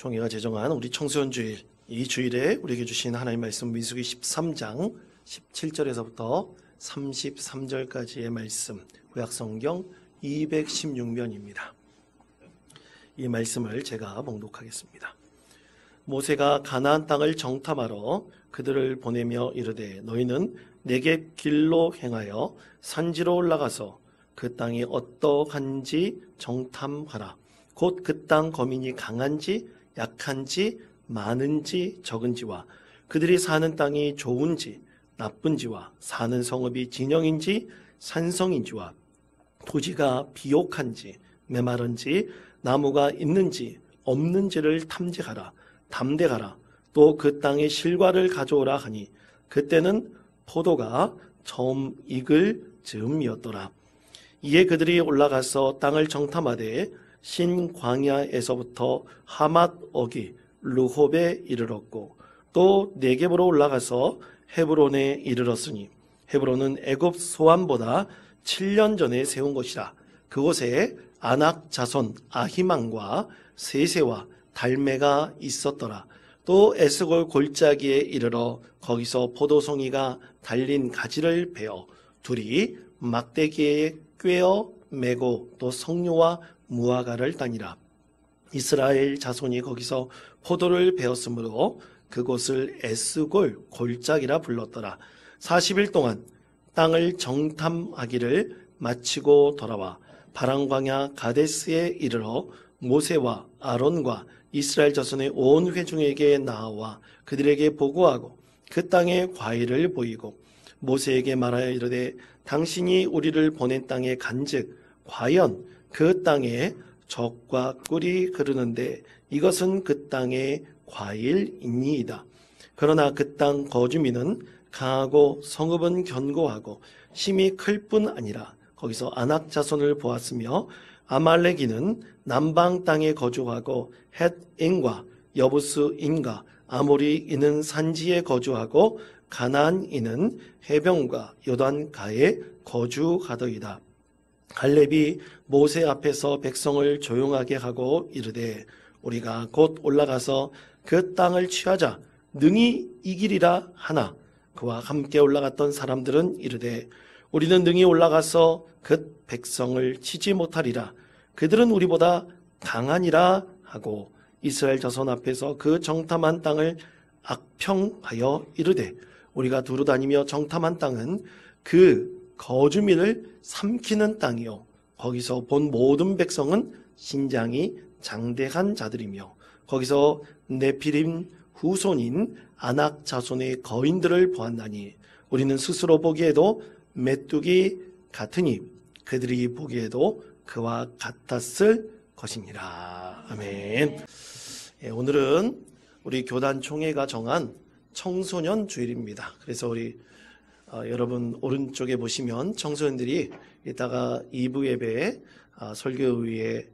총회가 제정한 우리 청소년 주일, 이 주일에 우리에게 주신 하나님 말씀 민수기 13장 17절에서부터 33절까지의 말씀, 구약성경 216면입니다. 이 말씀을 제가 봉독하겠습니다. 모세가 가나안 땅을 정탐하러 그들을 보내며 이르되 너희는 네겝 길로 행하여 산지로 올라가서 그 땅이 어떠한지 정탐하라. 곧 그 땅 거민이 강한지 약한지 많은지 적은지와 그들이 사는 땅이 좋은지 나쁜지와 사는 성읍이 진영인지 산성인지와 토지가 비옥한지 메마른지 나무가 있는지 없는지를 담대하라. 또 그 땅의 실과를 가져오라 하니 그때는 포도가 처음 익을 즈음이었더라. 이에 그들이 올라가서 땅을 정탐하되 신광야에서부터 하맛어기 르홉에 이르렀고 또 네겝으로 올라가서 헤브론에 이르렀으니 헤브론은 애굽 소안보다 7년 전에 세운 것이라. 그곳에 아낙 자손 아히만과 세세와 달메가 있었더라. 또 에스골 골짜기에 이르러 거기서 포도송이가 달린 가지를 베어 둘이 막대기에 꿰어 메고 또 석류와 무화과를 따니라. 이스라엘 자손이 거기서 포도를 베었으므로 그곳을 에스골 골짜기라 불렀더라. 40일 동안 땅을 정탐하기를 마치고 돌아와 바람광야 가데스에 이르러 모세와 아론과 이스라엘 자손의 온 회중에게 나와 그들에게 보고하고 그 땅의 과일을 보이고 모세에게 말하여 이르되 당신이 우리를 보낸 땅에 간즉 과연 그 땅에 젖과 꿀이 흐르는데 이것은 그 땅의 과일이니이다. 그러나 그 땅 거주민은 강하고 성읍은 견고하고 힘이 클 뿐 아니라 거기서 아낙 자손을 보았으며 아말렉인은 남방 땅에 거주하고 헷인과 여부스인과 아모리인은 산지에 거주하고 가나안인은 해변과 요단가에 거주하더이다. 갈렙이 모세 앞에서 백성을 조용하게 하고 이르되 우리가 곧 올라가서 그 땅을 취하자 능히 이기리라 하나 그와 함께 올라갔던 사람들은 이르되 우리는 능히 올라가서 그 백성을 치지 못하리라. 그들은 우리보다 강하니라 하고 이스라엘 자손 앞에서 그 정탐한 땅을 악평하여 이르되 우리가 두루 다니며 정탐한 땅은 그 거주민을 삼키는 땅이요 거기서 본 모든 백성은 신장이 장대한 자들이며 거기서 네피림 후손인 아낙 자손의 거인들을 보았나니 우리는 스스로 보기에도 메뚜기 같으니 그들이 보기에도 그와 같았을 것이니라. 아멘. 오늘은 우리 교단 총회가 정한 청소년 주일입니다. 그래서 우리 여러분 오른쪽에 보시면 청소년들이 이따가 2부 예배에 설교위에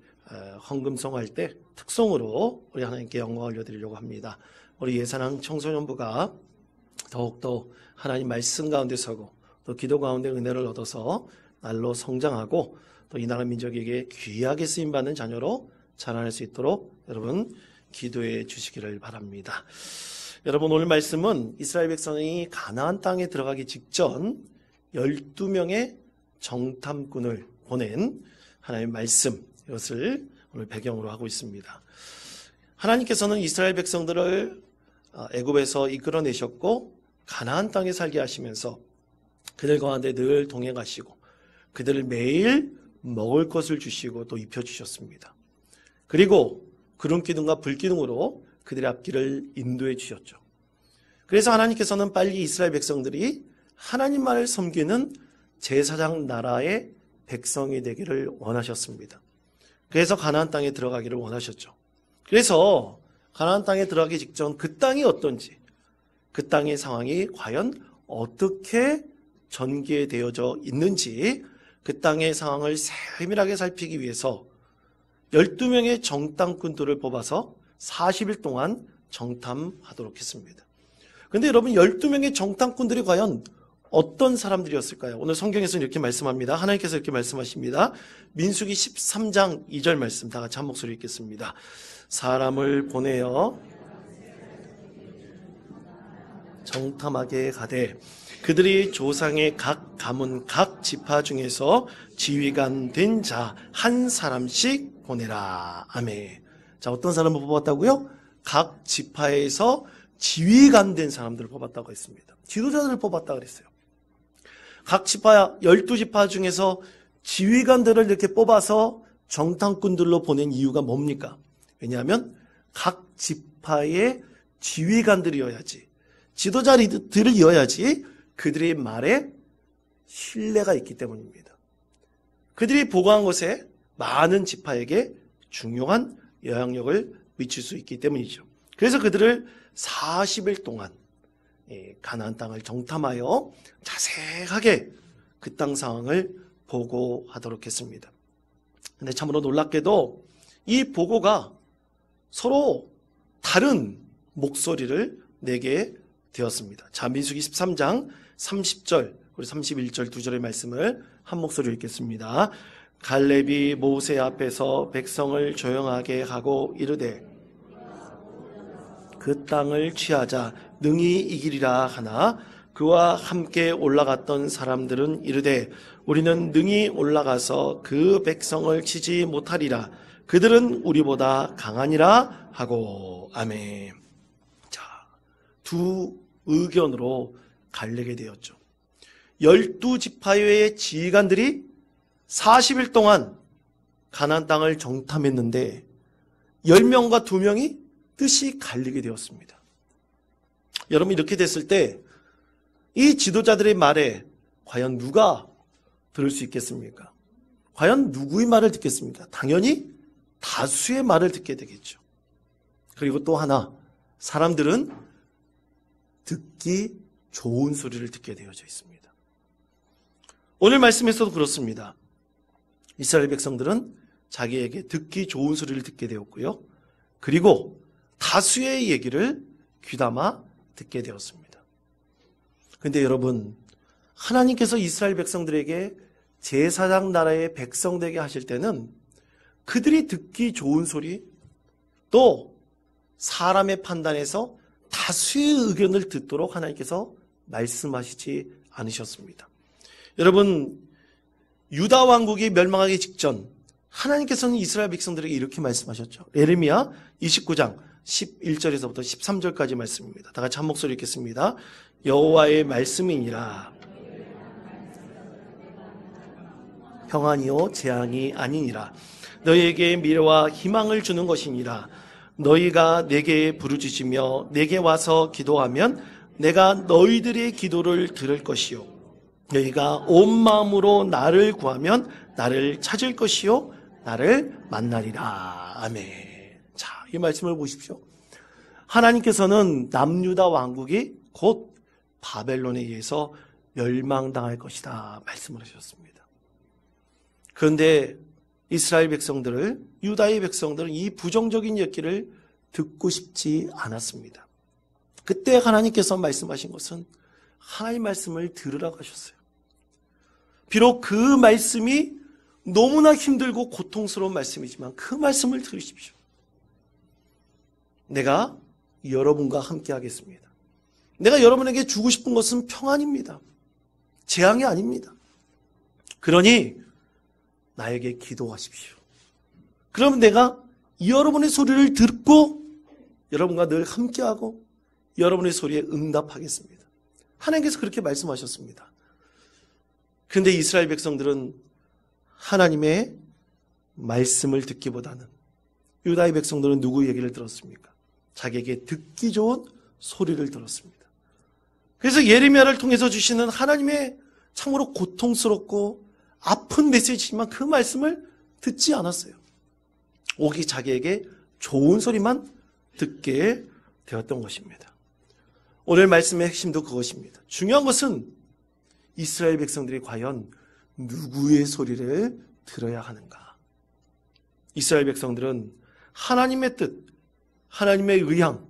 헌금송할 때 특송으로 우리 하나님께 영광 올려드리려고 합니다. 우리 예산항 청소년부가 더욱더 하나님 말씀 가운데 서고 또 기도 가운데 은혜를 얻어서 날로 성장하고 또 이 나라 민족에게 귀하게 쓰임받는 자녀로 자라날 수 있도록 여러분 기도해 주시기를 바랍니다. 여러분 오늘 말씀은 이스라엘 백성이 가나안 땅에 들어가기 직전 12명의 정탐꾼을 보낸 하나님의 말씀, 이것을 오늘 배경으로 하고 있습니다. 하나님께서는 이스라엘 백성들을 애굽에서 이끌어내셨고 가나안 땅에 살게 하시면서 그들 가운데 늘 동행하시고 그들을 매일 먹을 것을 주시고 또 입혀주셨습니다. 그리고 구름기둥과 불기둥으로 그들의 앞길을 인도해 주셨죠. 그래서 하나님께서는 빨리 이스라엘 백성들이 하나님만을 섬기는 제사장 나라의 백성이 되기를 원하셨습니다. 그래서 가나안 땅에 들어가기를 원하셨죠. 그래서 가나안 땅에 들어가기 직전 그 땅이 어떤지, 그 땅의 상황이 과연 어떻게 전개되어져 있는지 그 땅의 상황을 세밀하게 살피기 위해서 12명의 정탐꾼들을 뽑아서 40일 동안 정탐하도록 했습니다. 그런데 여러분 12명의 정탐꾼들이 과연 어떤 사람들이었을까요? 오늘 성경에서는 이렇게 말씀합니다. 하나님께서 이렇게 말씀하십니다. 민수기 13장 2절 말씀 다 같이 한 목소리 읽겠습니다. 사람을 보내어 정탐하게 가되 그들이 조상의 각 가문 각 지파 중에서 지휘관 된 자 한 사람씩 보내라. 아멘. 자, 어떤 사람을 뽑았다고요? 각 지파에서 지휘관 된 사람들을 뽑았다고 했습니다. 지도자들을 뽑았다 그랬어요. 각 지파 12지파 중에서 지휘관들을 이렇게 뽑아서 정탐꾼들로 보낸 이유가 뭡니까? 왜냐하면 각 지파의 지휘관들이어야지, 지도자들이어야지 그들의 말에 신뢰가 있기 때문입니다. 그들이 보고한 것에 많은 지파에게 중요한 영향력을 미칠 수 있기 때문이죠. 그래서 그들을 40일 동안 가나안 땅을 정탐하여 자세하게 그 땅 상황을 보고하도록 했습니다. 근데 참으로 놀랍게도 이 보고가 서로 다른 목소리를 내게 되었습니다. 자, 민수기 13장 30절 그리고 31절 두 절의 말씀을 한 목소리로 읽겠습니다. 갈렙이 모세 앞에서 백성을 조용하게 하고 이르되 그 땅을 취하자 능히 이기리라 하나 그와 함께 올라갔던 사람들은 이르되 우리는 능히 올라가서 그 백성을 치지 못하리라. 그들은 우리보다 강하니라 하고. 아멘. 자, 두 의견으로 갈리게 되었죠. 12지파의 지휘관들이 40일 동안 가나안 땅을 정탐했는데 10명과 2명이 뜻이 갈리게 되었습니다. 여러분, 이렇게 됐을 때 이 지도자들의 말에 과연 누가 들을 수 있겠습니까? 과연 누구의 말을 듣겠습니까? 당연히 다수의 말을 듣게 되겠죠. 그리고 또 하나, 사람들은 듣기 좋은 소리를 듣게 되어져 있습니다. 오늘 말씀에서도 그렇습니다. 이스라엘 백성들은 자기에게 듣기 좋은 소리를 듣게 되었고요. 그리고 다수의 얘기를 귀담아 듣게 되었습니다. 그런데 여러분, 하나님께서 이스라엘 백성들에게 제사장 나라의 백성 되게 하실 때는 그들이 듣기 좋은 소리, 또 사람의 판단에서 다수의 의견을 듣도록 하나님께서 말씀하시지 않으셨습니다. 여러분, 유다 왕국이 멸망하기 직전 하나님께서는 이스라엘 백성들에게 이렇게 말씀하셨죠. 예레미야 29장 11절에서부터 13절까지 말씀입니다. 다 같이 한 목소리 읽겠습니다. 여호와의 말씀이니라. 평안이요 재앙이 아니니라. 너희에게 미래와 희망을 주는 것이니라. 너희가 내게 부르짖으며 내게 와서 기도하면 내가 너희들의 기도를 들을 것이요 너희가 온 마음으로 나를 구하면 나를 찾을 것이요 나를 만나리라. 아멘. 자, 이 말씀을 보십시오. 하나님께서는 남유다 왕국이 곧 바벨론에 의해서 멸망당할 것이다 말씀을 하셨습니다. 그런데 이스라엘 백성들을, 유다의 백성들은 이 부정적인 얘기를 듣고 싶지 않았습니다. 그때 하나님께서 말씀하신 것은 하나님 말씀을 들으라고 하셨어요. 비록 그 말씀이 너무나 힘들고 고통스러운 말씀이지만 그 말씀을 들으십시오. 내가 여러분과 함께 하겠습니다. 내가 여러분에게 주고 싶은 것은 평안입니다. 재앙이 아닙니다. 그러니 나에게 기도하십시오. 그러면 내가 여러분의 소리를 듣고 여러분과 늘 함께하고 여러분의 소리에 응답하겠습니다. 하나님께서 그렇게 말씀하셨습니다. 그런데 이스라엘 백성들은 하나님의 말씀을 듣기보다는, 유다의 백성들은 누구 얘기를 들었습니까? 자기에게 듣기 좋은 소리를 들었습니다. 그래서 예레미야를 통해서 주시는 하나님의 참으로 고통스럽고 아픈 메시지지만 그 말씀을 듣지 않았어요. 오직 자기에게 좋은 소리만 듣게 되었던 것입니다. 오늘 말씀의 핵심도 그것입니다. 중요한 것은 이스라엘 백성들이 과연 누구의 소리를 들어야 하는가? 이스라엘 백성들은 하나님의 뜻, 하나님의 의향,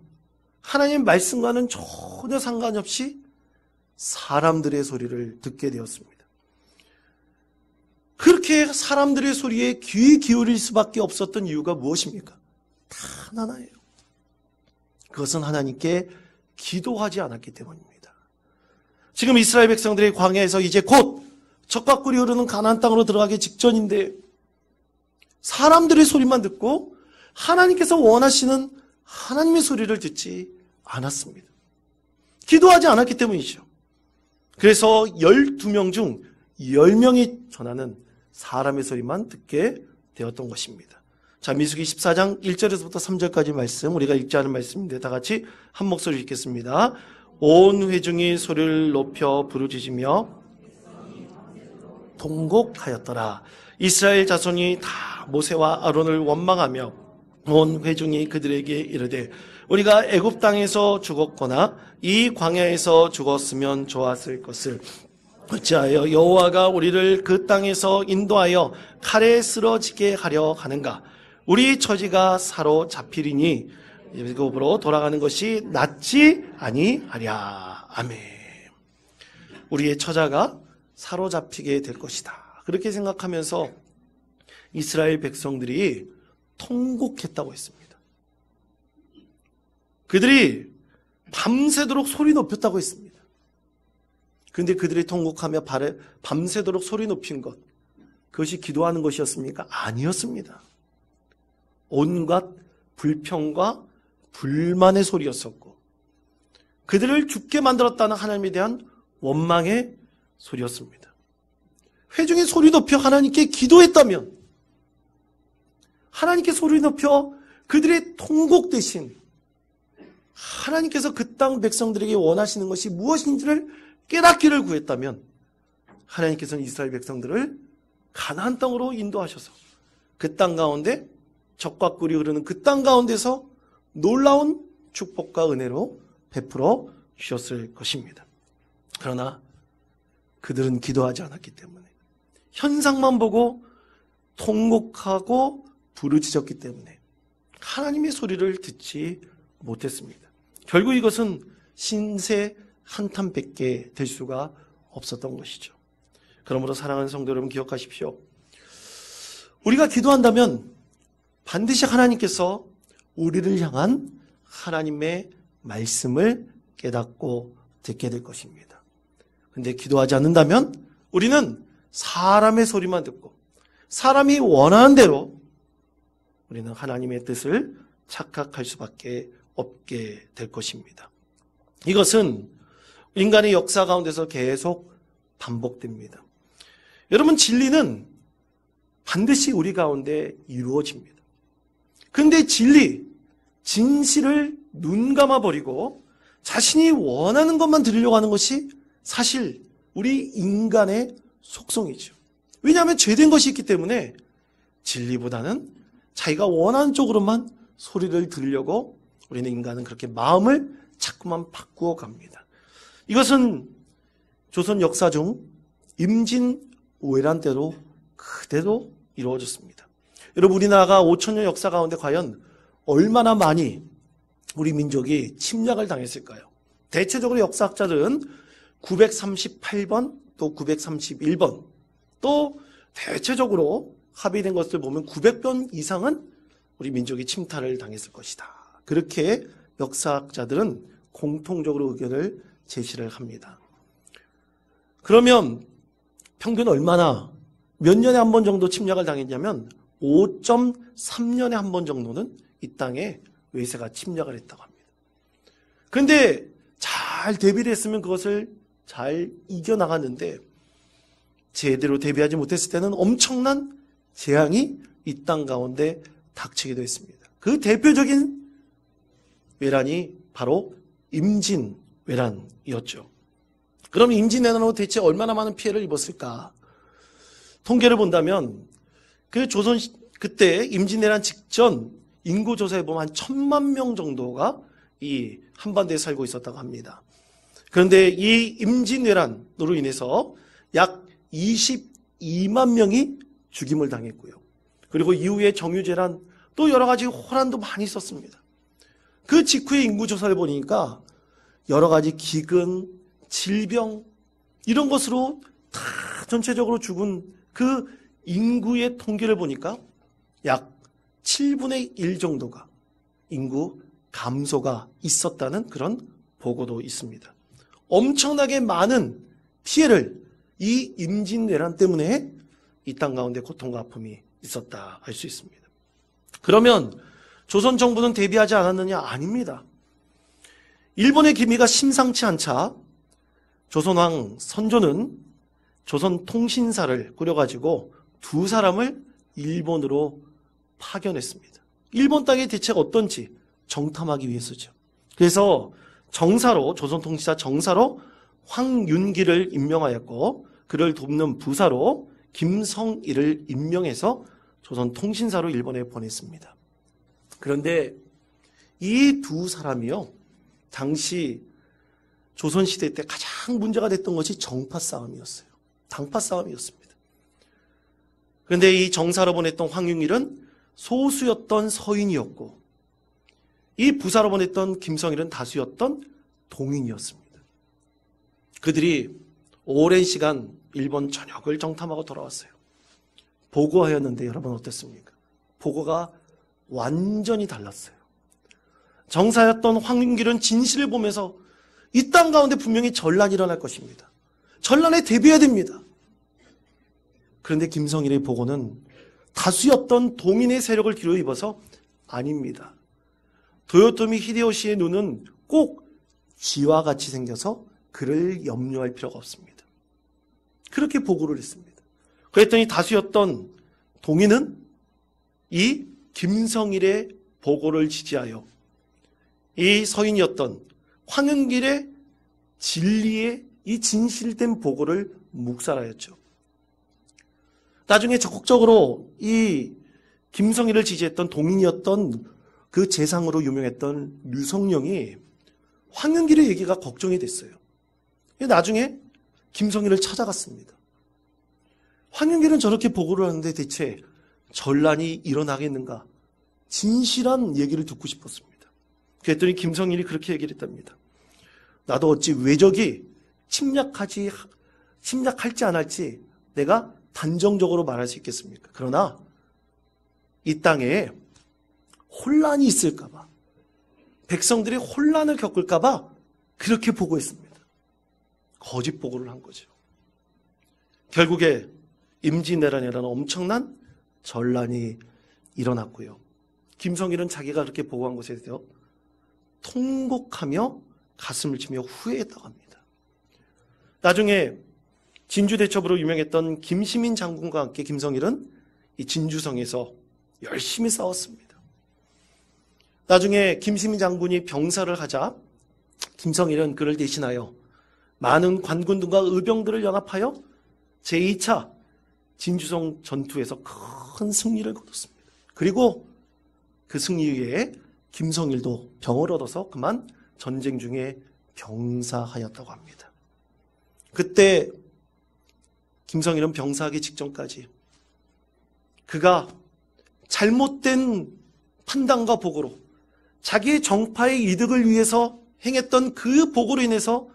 하나님의 말씀과는 전혀 상관없이 사람들의 소리를 듣게 되었습니다. 그렇게 사람들의 소리에 귀 기울일 수밖에 없었던 이유가 무엇입니까? 다 하나예요. 그것은 하나님께 기도하지 않았기 때문입니다. 지금 이스라엘 백성들이 광야에서 이제 곧 적과 꿀이 흐르는 가나안 땅으로 들어가기 직전인데 사람들의 소리만 듣고 하나님께서 원하시는 하나님의 소리를 듣지 않았습니다. 기도하지 않았기 때문이죠. 그래서 12명 중 10명이 전하는 사람의 소리만 듣게 되었던 것입니다. 자, 민수기 14장 1절에서부터 3절까지 말씀, 우리가 읽지 않은 말씀인데 다 같이 한 목소리 읽겠습니다. 온 회중이 소리를 높여 부르짖으며 통곡하였더라. 이스라엘 자손이 다 모세와 아론을 원망하며 온 회중이 그들에게 이르되 우리가 애굽 땅에서 죽었거나 이 광야에서 죽었으면 좋았을 것을 어찌하여 여호와가 우리를 그 땅에서 인도하여 칼에 쓰러지게 하려 하는가? 우리 처지가 사로잡히리니 애굽으로 돌아가는 것이 낫지 아니하랴. 아멘. 우리의 처자가 사로잡히게 될 것이다. 그렇게 생각하면서 이스라엘 백성들이 통곡했다고 했습니다. 그들이 밤새도록 소리 높였다고 했습니다. 그런데 그들이 통곡하며 밤새도록 소리 높인 것, 그것이 기도하는 것이었습니까? 아니었습니다. 온갖 불평과 불만의 소리였었고 그들을 죽게 만들었다는 하나님에 대한 원망의 소리였습니다. 회중이 소리 높여 하나님께 기도했다면 하나님께 소리 높여 그들의 통곡 대신 하나님께서 그 땅 백성들에게 원하시는 것이 무엇인지를 깨닫기를 구했다면 하나님께서는 이스라엘 백성들을 가나안 땅으로 인도하셔서 그 땅 가운데 적과 꿀이 흐르는 그 땅 가운데서 놀라운 축복과 은혜로 베풀어 주셨을 것입니다. 그러나 그들은 기도하지 않았기 때문에 현상만 보고 통곡하고 부르짖었기 때문에 하나님의 소리를 듣지 못했습니다. 결국 이것은 신세 한탄밖에 될 수가 없었던 것이죠. 그러므로 사랑하는 성도 여러분 기억하십시오. 우리가 기도한다면 반드시 하나님께서 우리를 향한 하나님의 말씀을 깨닫고 듣게 될 것입니다. 그런데 기도하지 않는다면 우리는 사람의 소리만 듣고 사람이 원하는 대로 우리는 하나님의 뜻을 착각할 수밖에 없게 될 것입니다. 이것은 인간의 역사 가운데서 계속 반복됩니다. 여러분, 진리는 반드시 우리 가운데 이루어집니다. 그런데 진실을 눈 감아버리고 자신이 원하는 것만 들으려고 하는 것이 사실 우리 인간의 속성이죠. 왜냐하면 죄된 것이 있기 때문에 진리보다는 자기가 원하는 쪽으로만 소리를 들으려고 우리는 인간은 그렇게 마음을 자꾸만 바꾸어 갑니다. 이것은 조선 역사 중 임진왜란 때로 그대로 이루어졌습니다. 여러분, 우리나라가 5천년 역사 가운데 과연 얼마나 많이 우리 민족이 침략을 당했을까요? 대체적으로 역사학자들은 938번 또 931번 또 대체적으로 합의된 것을 보면 900번 이상은 우리 민족이 침탈을 당했을 것이다. 그렇게 역사학자들은 공통적으로 의견을 제시를 합니다. 그러면 평균 얼마나 몇 년에 한 번 정도 침략을 당했냐면 5.3년에 한 번 정도는 이 땅에 외세가 침략을 했다고 합니다. 그런데 잘 대비를 했으면 그것을 잘 이겨나갔는데 제대로 대비하지 못했을 때는 엄청난 재앙이 이 땅 가운데 닥치기도 했습니다. 그 대표적인 외란이 바로 임진왜란이었죠. 그럼 임진왜란으로 대체 얼마나 많은 피해를 입었을까? 통계를 본다면 그때 임진왜란 직전 인구조사에 보면 한 1,000만 명 정도가 이 한반도에 살고 있었다고 합니다. 그런데 이 임진왜란으로 인해서 약 22만 명이 죽임을 당했고요. 그리고 이후에 정유재란 또 여러 가지 혼란도 많이 있었습니다. 그 직후의 인구조사를 보니까 여러 가지 기근, 질병 이런 것으로 다 전체적으로 죽은 그 인구의 통계를 보니까 약 7분의 1 정도가 인구 감소가 있었다는 그런 보고도 있습니다. 엄청나게 많은 피해를 이 임진왜란 때문에 이 땅 가운데 고통과 아픔이 있었다 할 수 있습니다. 그러면 조선 정부는 대비하지 않았느냐? 아닙니다. 일본의 기미가 심상치 않자 조선왕 선조는 조선 통신사를 꾸려가지고 두 사람을 일본으로 파견했습니다. 일본 땅의 대체가 어떤지 정탐하기 위해서죠. 그래서 정사로, 조선 통신사 정사로 황윤기를 임명하였고 그를 돕는 부사로 김성일을 임명해서 조선 통신사로 일본에 보냈습니다. 그런데 이 두 사람이요, 당시 조선시대 때 가장 문제가 됐던 것이 정파 싸움이었어요. 당파 싸움이었습니다. 그런데 이 정사로 보냈던 황윤일은 소수였던 서인이었고 이 부사로 보냈던 김성일은 다수였던 동인이었습니다. 그들이 오랜 시간 일본 전역을 정탐하고 돌아왔어요. 보고하였는데 여러분 어땠습니까? 보고가 완전히 달랐어요. 정사였던 황윤길은 진실을 보면서 이 땅 가운데 분명히 전란이 일어날 것입니다. 전란에 대비해야 됩니다. 그런데 김성일의 보고는 다수였던 동인의 세력을 뒤로 입어서 아닙니다. 도요토미 히데요시의 눈은 꼭 쥐와 같이 생겨서 그를 염려할 필요가 없습니다. 그렇게 보고를 했습니다. 그랬더니 다수였던 동인은 이 김성일의 보고를 지지하여 이 서인이었던 황윤길의 진리의 이 진실된 보고를 묵살하였죠. 나중에 적극적으로 이 김성일을 지지했던 동인이었던 그 재상으로 유명했던 류성룡이 황윤길의 얘기가 걱정이 됐어요. 나중에 김성일을 찾아갔습니다. 황윤길은 저렇게 보고를 하는데 대체 전란이 일어나겠는가? 진실한 얘기를 듣고 싶었습니다. 그랬더니 김성일이 그렇게 얘기를 했답니다. 나도 어찌 외적이 침략할지 안 할지 내가 단정적으로 말할 수 있겠습니까? 그러나 이 땅에 혼란이 있을까봐, 백성들이 혼란을 겪을까봐 그렇게 보고했습니다. 거짓 보고를 한 거죠. 결국에 임진왜란이라는 엄청난 전란이 일어났고요. 김성일은 자기가 그렇게 보고한 것에 대해서 통곡하며 가슴을 치며 후회했다고 합니다. 나중에 진주대첩으로 유명했던 김시민 장군과 함께 김성일은 이 진주성에서 열심히 싸웠습니다. 나중에 김시민 장군이 병사를 하자 김성일은 그를 대신하여 많은 관군들과 의병들을 연합하여 제2차 진주성 전투에서 큰 승리를 거뒀습니다. 그리고 그 승리 후에 김성일도 병을 얻어서 그만 전쟁 중에 병사하였다고 합니다. 그때 김성일은 병사하기 직전까지 그가 잘못된 판단과 보고로 자기의 정파의 이득을 위해서 행했던 그 보고로 인해서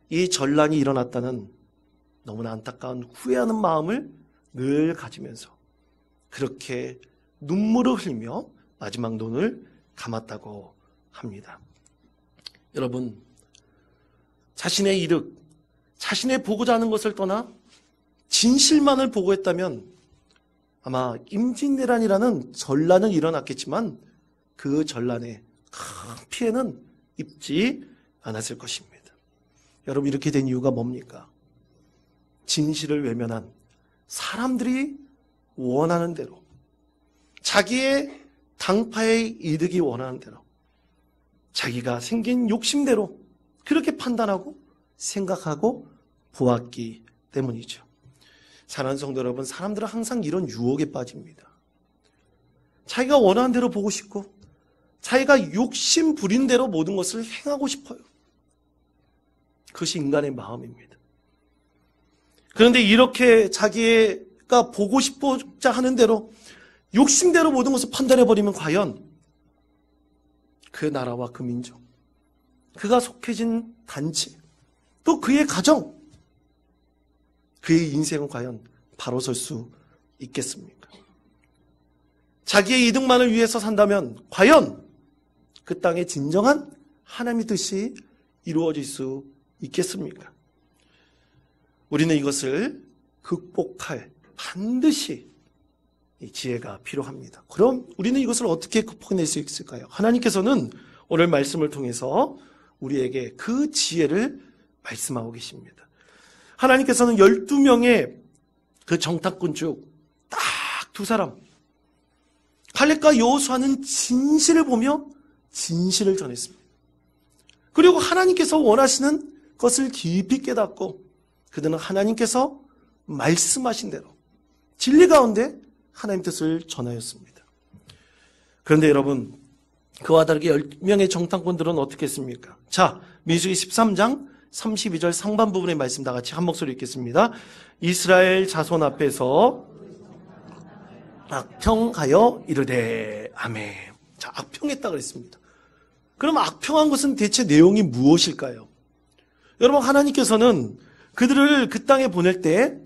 이 전란이 일어났다는 너무나 안타까운 후회하는 마음을 늘 가지면서 그렇게 눈물을 흘리며 마지막 눈을 감았다고 합니다. 여러분, 자신의 이득, 자신의 보고자 하는 것을 떠나 진실만을 보고했다면 아마 임진왜란이라는 전란은 일어났겠지만 그 전란의 큰 피해는 입지 않았을 것입니다. 여러분, 이렇게 된 이유가 뭡니까? 진실을 외면한 사람들이 원하는 대로, 자기의 당파의 이득이 원하는 대로, 자기가 생긴 욕심대로 그렇게 판단하고 생각하고 보았기 때문이죠. 사랑하는 성도 여러분, 사람들은 항상 이런 유혹에 빠집니다. 자기가 원하는 대로 보고 싶고 자기가 욕심 부린 대로 모든 것을 행하고 싶어요. 그것이 인간의 마음입니다. 그런데 이렇게 자기가 보고 싶고자 하는 대로 욕심대로 모든 것을 판단해버리면 과연 그 나라와 그 민족, 그가 속해진 단체, 또 그의 가정, 그의 인생은 과연 바로 설 수 있겠습니까? 자기의 이득만을 위해서 산다면 과연 그 땅에 진정한 하나님의 뜻이 이루어질 수 있겠습니까? 우리는 이것을 극복할 반드시 이 지혜가 필요합니다. 그럼 우리는 이것을 어떻게 극복해낼 수 있을까요? 하나님께서는 오늘 말씀을 통해서 우리에게 그 지혜를 말씀하고 계십니다. 하나님께서는 12명의 그 정탐꾼 중 딱 두 사람, 칼렙과 여호수아는 진실을 보며 진실을 전했습니다. 그리고 하나님께서 원하시는 것을 깊이 깨닫고 그들은 하나님께서 말씀하신 대로 진리 가운데 하나님 뜻을 전하였습니다. 그런데 여러분, 그와 다르게 10명의 정탐꾼들은 어떻게 했습니까? 자, 민수기 13장 32절 상반 부분의 말씀 다 같이 한 목소리 읽겠습니다. 이스라엘 자손 앞에서 악평하여 이르되 아멘. 자, 악평했다 그랬습니다. 그럼 악평한 것은 대체 내용이 무엇일까요? 여러분, 하나님께서는 그들을 그 땅에 보낼 때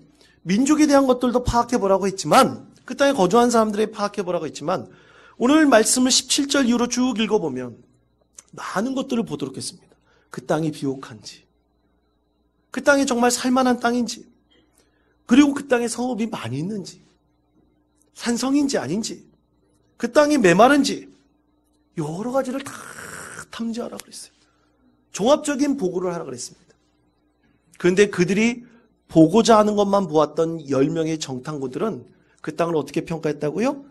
민족에 대한 것들도 파악해보라고 했지만, 그 땅에 거주한 사람들에 파악해보라고 했지만, 오늘 말씀을 17절 이후로 쭉 읽어보면 많은 것들을 보도록 했습니다. 그 땅이 비옥한지, 그 땅이 정말 살만한 땅인지, 그리고 그 땅에 성읍이 많이 있는지, 산성인지 아닌지, 그 땅이 메마른지 여러 가지를 다 탐지하라 그랬어요. 종합적인 보고를 하라 그랬습니다. 그런데 그들이 보고자 하는 것만 보았던 10명의 정탐꾼들은 그 땅을 어떻게 평가했다고요?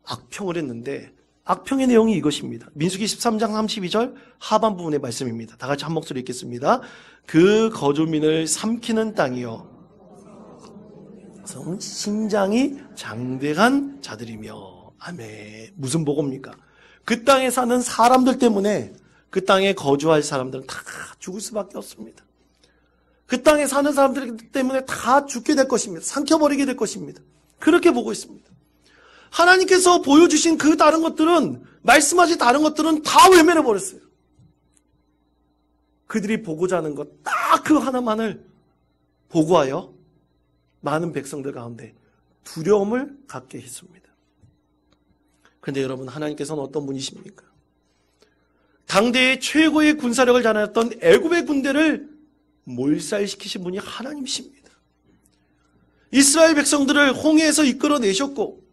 악평을 했는데, 악평의 내용이 이것입니다. 민수기 13장 32절 하반 부분의 말씀입니다. 다 같이 한 목소리 읽겠습니다. 그 거주민을 삼키는 땅이요, 신장이 장대한 자들이며. 아멘. 무슨 보고입니까? 그 땅에 사는 사람들 때문에 그 땅에 거주할 사람들은 다 죽을 수밖에 없습니다. 그 땅에 사는 사람들 때문에 다 죽게 될 것입니다. 삼켜버리게 될 것입니다. 그렇게 보고 있습니다. 하나님께서 보여주신 그 다른 것들은, 말씀하신 다른 것들은 다 외면해버렸어요. 그들이 보고자 하는 것 딱 그 하나만을 보고하여 많은 백성들 가운데 두려움을 갖게 했습니다. 그런데 여러분, 하나님께서는 어떤 분이십니까? 당대의 최고의 군사력을 자랑했던 애굽의 군대를 몰살시키신 분이 하나님이십니다. 이스라엘 백성들을 홍해에서 이끌어내셨고,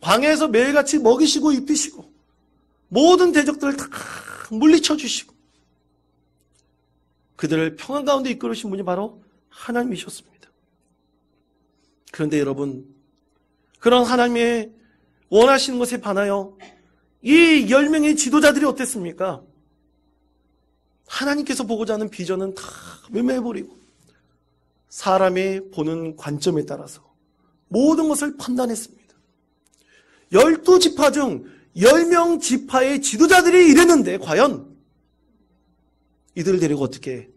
광야에서 매일같이 먹이시고 입히시고, 모든 대적들을 다 물리쳐 주시고, 그들을 평안 가운데 이끌으신 분이 바로 하나님이셨습니다. 그런데 여러분, 그런 하나님의 원하시는 것에 반하여 이 10명의 지도자들이 어땠습니까? 하나님께서 보고자 하는 비전은 다 외면해버리고 사람의 보는 관점에 따라서 모든 것을 판단했습니다. 12지파 중 10명 지파의 지도자들이 이랬는데 과연 이들을 데리고 어떻게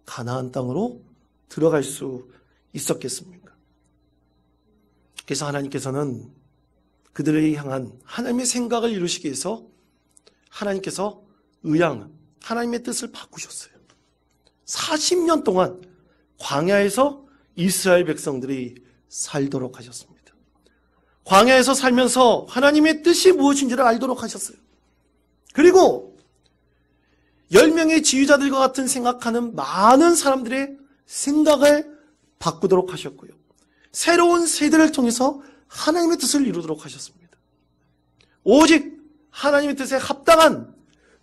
가나안 땅으로 들어갈 수 있었겠습니까? 그래서 하나님께서는 그들을 향한 하나님의 생각을 이루시기 위해서 하나님께서 하나님의 뜻을 바꾸셨어요. 40년 동안 광야에서 이스라엘 백성들이 살도록 하셨습니다. 광야에서 살면서 하나님의 뜻이 무엇인지를 알도록 하셨어요. 그리고 10명의 지휘자들과 같은 생각하는 많은 사람들의 생각을 바꾸도록 하셨고요. 새로운 세대를 통해서 하나님의 뜻을 이루도록 하셨습니다. 오직 하나님의 뜻에 합당한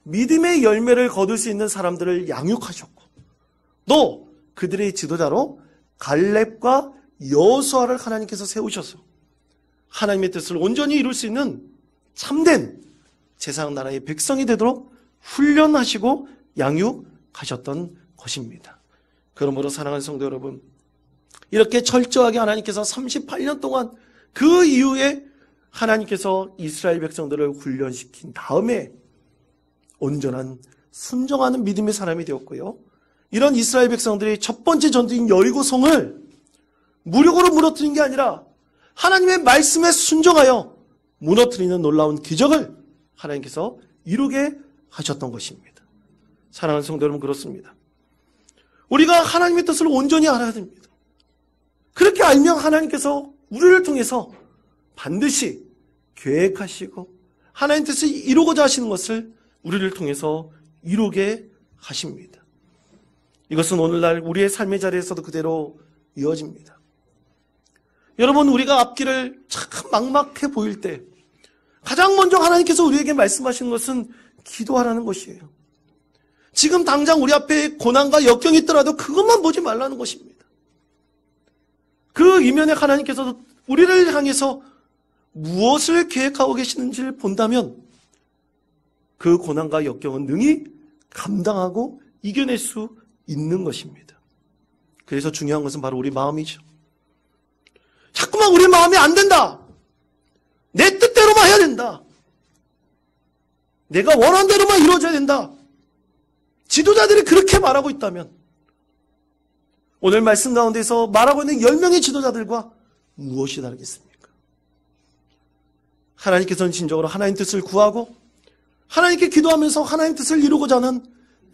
믿음의 열매를 거둘 수 있는 사람들을 양육하셨고, 또 그들의 지도자로 갈렙과 여호수아를 하나님께서 세우셔서 하나님의 뜻을 온전히 이룰 수 있는 참된 제사장 나라의 백성이 되도록 훈련하시고 양육하셨던 것입니다. 그러므로 사랑하는 성도 여러분, 이렇게 철저하게 하나님께서 38년 동안 그 이후에 하나님께서 이스라엘 백성들을 훈련시킨 다음에 온전한 순종하는 믿음의 사람이 되었고요. 이런 이스라엘 백성들이 첫 번째 전투인 여리고성을 무력으로 무너뜨린 게 아니라 하나님의 말씀에 순종하여 무너뜨리는 놀라운 기적을 하나님께서 이루게 하셨던 것입니다. 사랑하는 성도 여러분, 그렇습니다. 우리가 하나님의 뜻을 온전히 알아야 됩니다. 그렇게 알면 하나님께서 우리를 통해서 반드시 계획하시고 하나님 뜻을 이루고자 하시는 것을 우리를 통해서 이루게 하십니다. 이것은 오늘날 우리의 삶의 자리에서도 그대로 이어집니다. 여러분, 우리가 앞길을 참 막막해 보일 때 가장 먼저 하나님께서 우리에게 말씀하시는 것은 기도하라는 것이에요. 지금 당장 우리 앞에 고난과 역경이 있더라도 그것만 보지 말라는 것입니다. 그 이면에 하나님께서 우리를 향해서 무엇을 계획하고 계시는지를 본다면 그 고난과 역경은 능히 감당하고 이겨낼 수 있는 것입니다. 그래서 중요한 것은 바로 우리 마음이죠. 자꾸만 우리 마음이 안 된다. 내 뜻대로만 해야 된다. 내가 원하는 대로만 이루어져야 된다. 지도자들이 그렇게 말하고 있다면 오늘 말씀 가운데서 말하고 있는 10명의 지도자들과 무엇이 다르겠습니까? 하나님께서는 진정으로 하나님 뜻을 구하고 하나님께 기도하면서 하나님 뜻을 이루고자 하는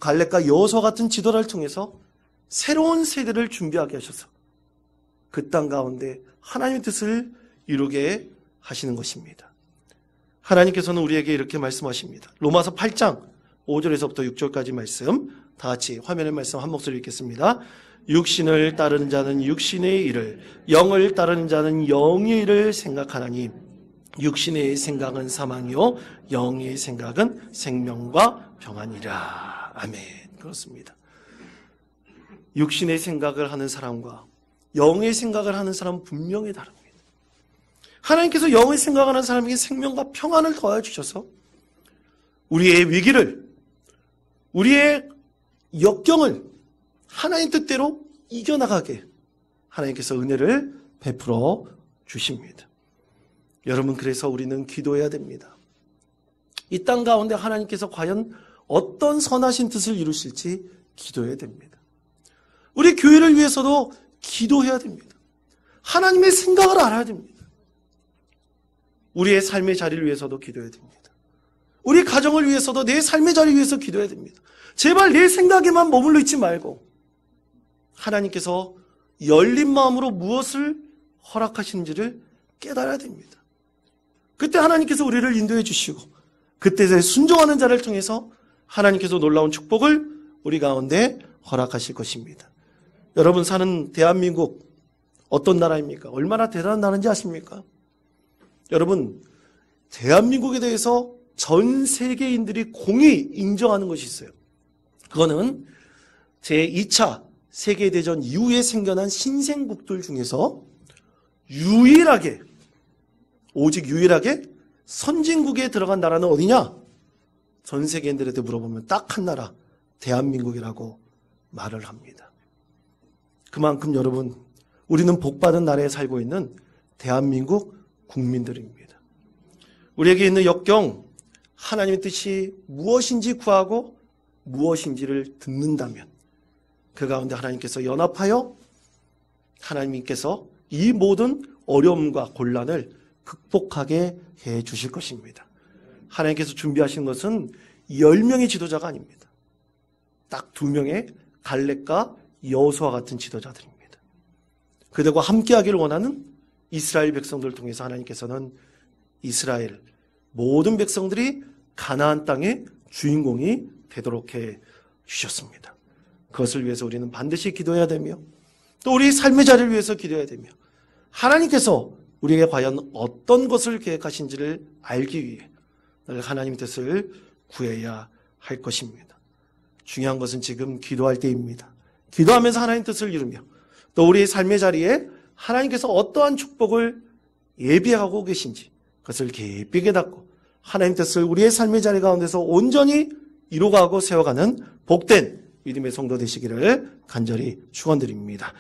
갈렙과 여호수아 같은 지도자를 통해서 새로운 세대를 준비하게 하셔서 그 땅 가운데 하나님의 뜻을 이루게 하시는 것입니다. 하나님께서는 우리에게 이렇게 말씀하십니다. 로마서 8장 5절에서부터 6절까지 말씀 다 같이 화면의 말씀 한 목소리 읽겠습니다. 육신을 따르는 자는 육신의 일을, 영을 따르는 자는 영의 일을 생각하나니 육신의 생각은 사망이요 영의 생각은 생명과 평안이라. 아멘. 그렇습니다. 육신의 생각을 하는 사람과 영의 생각을 하는 사람은 분명히 다릅니다. 하나님께서 영의 생각하는 사람에게 생명과 평안을 더하여 주셔서 우리의 위기를, 우리의 역경을 하나님 뜻대로 이겨나가게 하나님께서 은혜를 베풀어 주십니다. 여러분, 그래서 우리는 기도해야 됩니다. 이 땅 가운데 하나님께서 과연 어떤 선하신 뜻을 이루실지 기도해야 됩니다. 우리 교회를 위해서도 기도해야 됩니다. 하나님의 생각을 알아야 됩니다. 우리의 삶의 자리를 위해서도 기도해야 됩니다. 우리 가정을 위해서도 내 삶의 자리를 위해서 기도해야 됩니다. 제발 내 생각에만 머물러 있지 말고 하나님께서 열린 마음으로 무엇을 허락하시는지를 깨달아야 됩니다. 그때 하나님께서 우리를 인도해 주시고 그때 순종하는 자를 통해서 하나님께서 놀라운 축복을 우리 가운데 허락하실 것입니다. 여러분 사는 대한민국 어떤 나라입니까? 얼마나 대단한 나라인지 아십니까? 여러분, 대한민국에 대해서 전 세계인들이 공히 인정하는 것이 있어요. 그거는 제2차 세계대전 이후에 생겨난 신생국들 중에서 유일하게, 오직 유일하게 선진국에 들어간 나라는 어디냐? 전 세계인들한테 물어보면 딱 한 나라, 대한민국이라고 말을 합니다. 그만큼 여러분, 우리는 복받은 나라에 살고 있는 대한민국 국민들입니다. 우리에게 있는 역경, 하나님의 뜻이 무엇인지 구하고 무엇인지를 듣는다면 그 가운데 하나님께서 연합하여 하나님께서 이 모든 어려움과 곤란을 극복하게 해 주실 것입니다. 하나님께서 준비하신 것은 10명의 지도자가 아닙니다. 딱 2명의 갈렙과 여호수아 같은 지도자들입니다. 그들과 함께하기를 원하는 이스라엘 백성들을 통해서 하나님께서는 이스라엘 모든 백성들이 가나안 땅의 주인공이 되도록 해 주셨습니다. 그것을 위해서 우리는 반드시 기도해야 되며 또 우리 삶의 자리를 위해서 기도해야 되며 하나님께서 우리에게 과연 어떤 것을 계획하신지를 알기 위해 늘 하나님의 뜻을 구해야 할 것입니다. 중요한 것은 지금 기도할 때입니다. 기도하면서 하나님의 뜻을 이루며 또 우리의 삶의 자리에 하나님께서 어떠한 축복을 예비하고 계신지 그것을 깊이 깨닫고 하나님 뜻을 우리의 삶의 자리 가운데서 온전히 이루어가고 세워가는 복된 믿음의 성도 되시기를 간절히 축원드립니다.